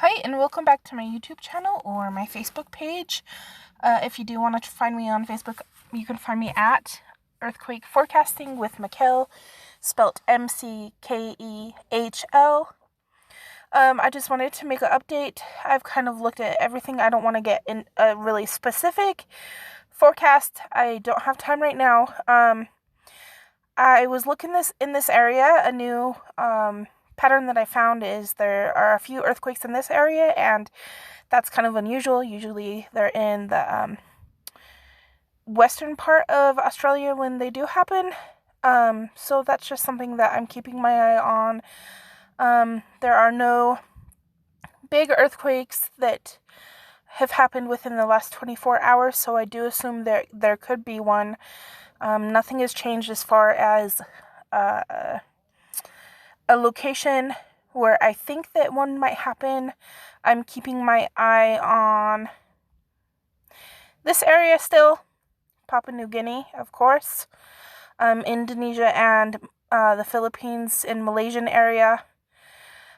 Hi, and welcome back to my YouTube channel or my Facebook page. If you do want to find me on Facebook, you can find me at Earthquake Forecasting with Mckell, spelt Mckehl. I just wanted to make an update. I've kind of looked at everything. I don't want to get in a really specific forecast. I don't have time right now. I was looking in this area. A new pattern that I found is there are a few earthquakes in this area, and that's kind of unusual. Usually they're in the western part of Australia when they do happen. So that's just something that I'm keeping my eye on. There are no big earthquakes that have happened within the last 24 hours, so I do assume there could be one. Nothing has changed as far as a location where I think that one might happen. I'm keeping my eye on this area still. Papua New Guinea, of course. Indonesia and the Philippines and Malaysian area.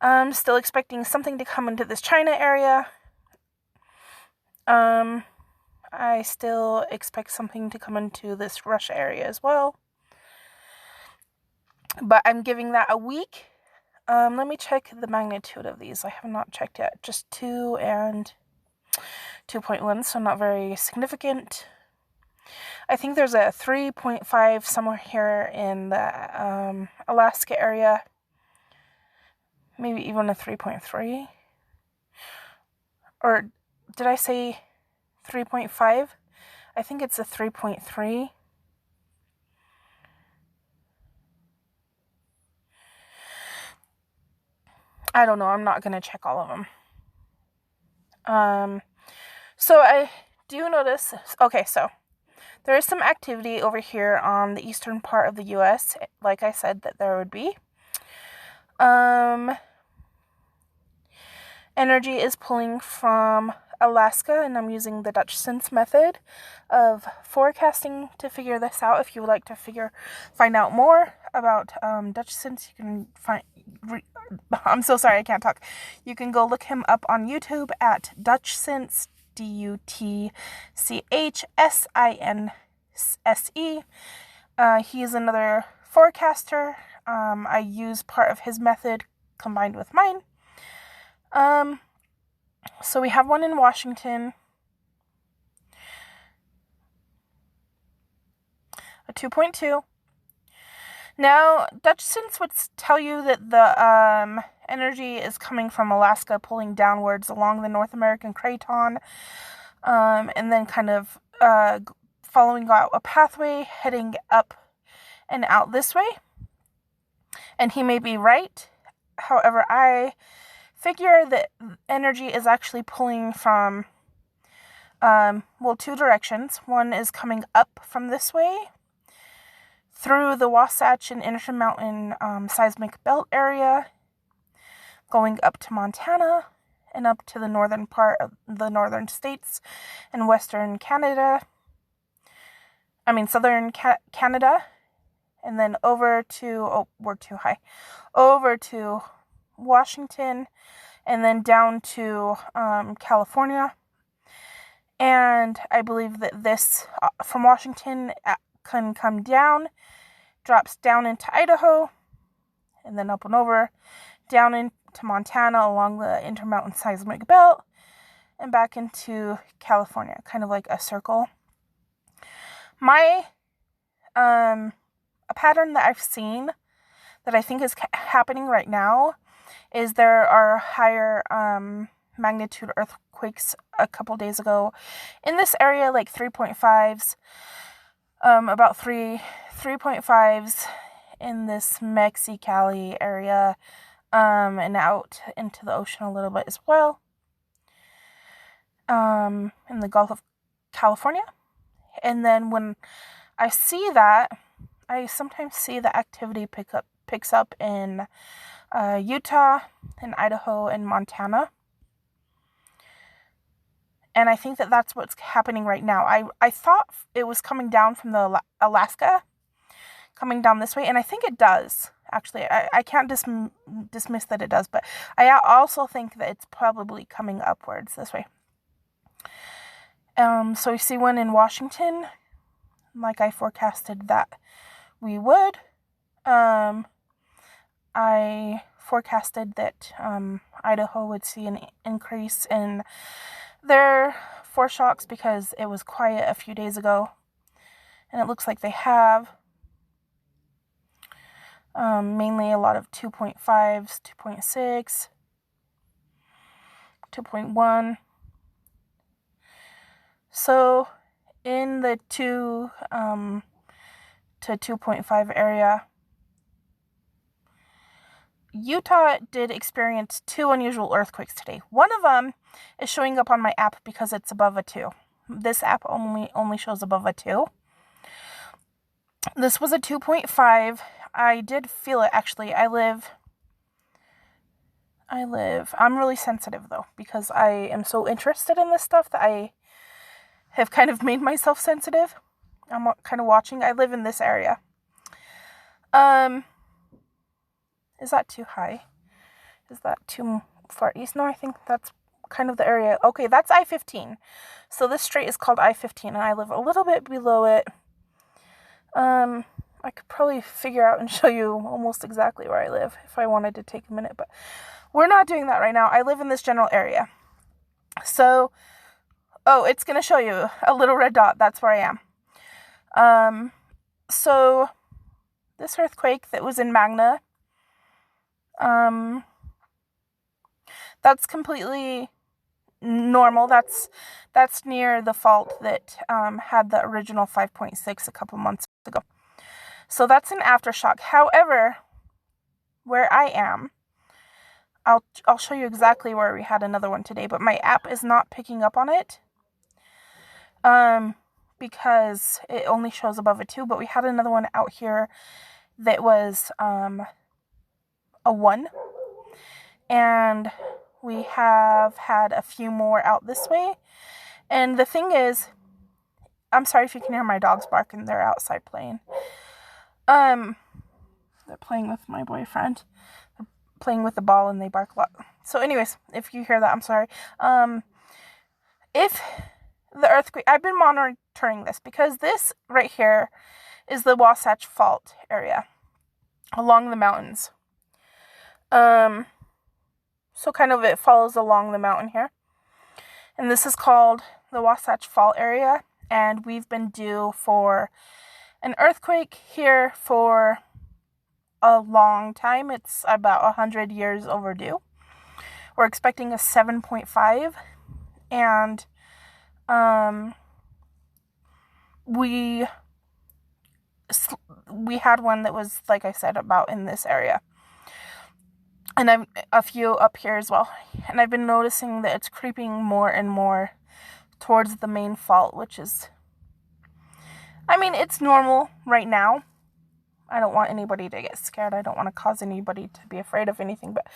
I'm still expecting something to come into this China area. I still expect something to come into this Russia area as well. But I'm giving that a week. Let me check the magnitude of these. I have not checked yet. Just 2 and 2.1, so not very significant. I think there's a 3.5 somewhere here in the Alaska area. Maybe even a 3.3. Or did I say 3.5? I think it's a 3.3. I don't know. I'm not going to check all of them. So I do notice... Okay, so there is some activity over here on the eastern part of the U.S., like I said that there would be. Energy is pulling from Alaska, and I'm using the Dutch Sense method of forecasting to figure this out. If you would like to find out more about Dutch Sense, you can I'm so sorry, I can't talk. You can go look him up on YouTube at Dutch Sense, DutchSinse. He is another forecaster. I use part of his method combined with mine. So we have one in Washington, a 2.2. Now, Dutch Sense would tell you that the energy is coming from Alaska, pulling downwards along the North American Craton, and then kind of following out a pathway, heading up and out this way. And he may be right. However, I figure that energy is actually pulling from, two directions. One is coming up from this way through the Wasatch and Intermountain seismic belt area, going up to Montana and up to the northern part of the northern states and western Canada. Southern Canada, and then over to, we're too high, over to Washington, and then down to California. And I believe that this from Washington can come down, drops down into Idaho, and then up and over, down into Montana along the Intermountain Seismic Belt, and back into California, kind of like a circle. A pattern that I've seen that I think is happening right now is there are higher magnitude earthquakes a couple days ago in this area, like 3.5s, about 3.5s in this Mexicali area, and out into the ocean a little bit as well, in the Gulf of California. And then when I see that, I sometimes see the activity picks up in Utah and Idaho and Montana. And I think that that's what's happening right now. I thought it was coming down from the Alaska, coming down this way, and I think it does. Actually, I can't dismiss that it does, but I also think that it's probably coming upwards this way. So you see one in Washington, like I forecasted that we would. I forecasted that Idaho would see an increase in their foreshocks because it was quiet a few days ago, and it looks like they have. Mainly a lot of 2.5s, 2.6, 2.1. So in the 2 to 2.5 area, Utah did experience 2 unusual earthquakes today. One of them is showing up on my app because it's above a 2. This app only shows above a 2. This was a 2.5. I did feel it, actually. I'm really sensitive, though, because I am so interested in this stuff that I have kind of made myself sensitive. I'm kind of watching. I live in this area. Is that too high? Is that too far east? No, I think that's kind of the area. Okay, that's I-15. So this strait is called I-15, and I live a little bit below it. I could probably figure out and show you almost exactly where I live if I wanted to take a minute, but we're not doing that right now. I live in this general area. So, it's going to show you a little red dot. That's where I am. So this earthquake that was in Magna, that's completely normal. That's near the fault that had the original 5.6 a couple months ago. So that's an aftershock. However, where I am, I'll show you exactly where we had another one today, but my app is not picking up on it. Because it only shows above a 2, but we had another one out here that was a 1. And we have had a few more out this way. And the thing is, I'm sorry if you can hear my dogs barking. They're outside playing. They're playing with my boyfriend. They're playing with the ball and they bark a lot. So anyways, if you hear that, I'm sorry. If the earthquake, I've been monitoring this because this right here is the Wasatch Fault area along the mountains. So kind of it follows along the mountain here. And this is called the Wasatch Fault area. And we've been due for an earthquake here for a long time. It's about 100 years overdue. We're expecting a 7.5. And we had one that was, like I said, about in this area. And I've a few up here as well. And I've been noticing that it's creeping more and more towards the main fault, which is, I mean, it's normal right now. I don't want anybody to get scared. I don't want to cause anybody to be afraid of anything. But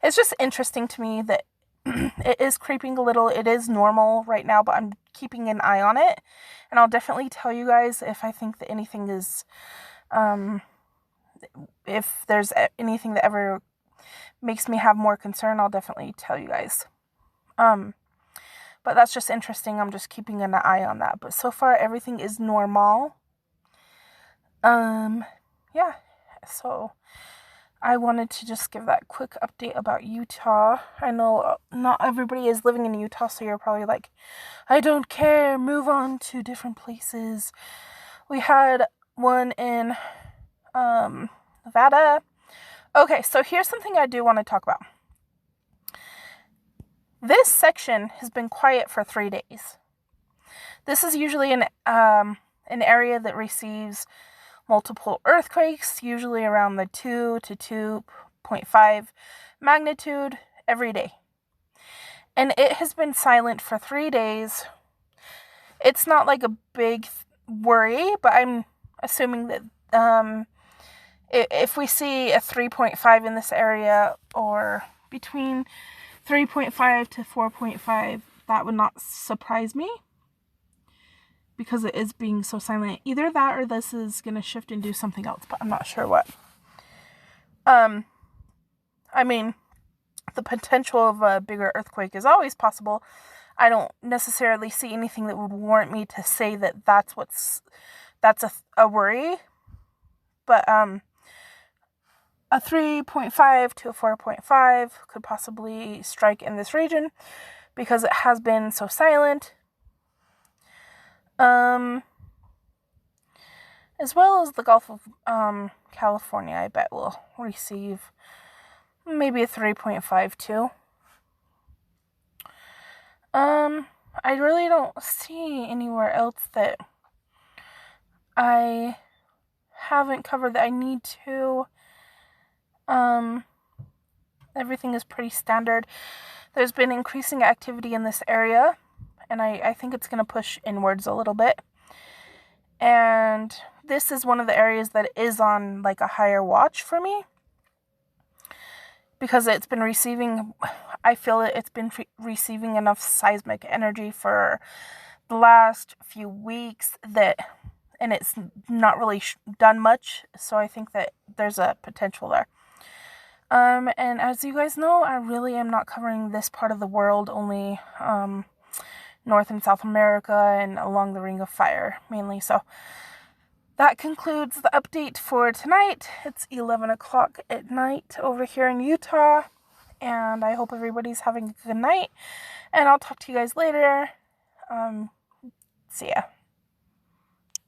it's just interesting to me that it is creeping a little. It is normal right now, but I'm keeping an eye on it. And I'll definitely tell you guys if I think that anything is, if there's anything that ever makes me have more concern, I'll definitely tell you guys. But that's just interesting. I'm just keeping an eye on that. But so far, everything is normal. Yeah. So I wanted to just give that quick update about Utah. I know not everybody is living in Utah, so you're probably like, I don't care, move on to different places. We had one in Nevada. Okay, so here's something I do want to talk about. This section has been quiet for 3 days. This is usually an area that receives multiple earthquakes, usually around the 2 to 2.5 magnitude every day. And it has been silent for 3 days. It's not like a big worry, but I'm assuming that if we see a 3.5 in this area, or between 3.5 to 4.5, that would not surprise me, because it is being so silent. Either that or this is going to shift and do something else, but I'm not sure what. I mean, the potential of a bigger earthquake is always possible. I don't necessarily see anything that would warrant me to say that that's a worry. But a 3.5 to a 4.5 could possibly strike in this region because it has been so silent. As well as the Gulf of California, I bet will receive maybe a 3.5 too. I really don't see anywhere else that I haven't covered that I need to. Everything is pretty standard. There's been increasing activity in this area, and I think it's going to push inwards a little bit. And this is one of the areas that is on like a higher watch for me, because it's been receiving, I feel it's been receiving enough seismic energy for the last few weeks and it's not really done much, so I think that there's a potential there. And as you guys know, I really am not covering this part of the world, only North and South America and along the Ring of Fire mainly. So that concludes the update for tonight. It's 11 o'clock at night over here in Utah, and I hope everybody's having a good night, and I'll talk to you guys later. See ya.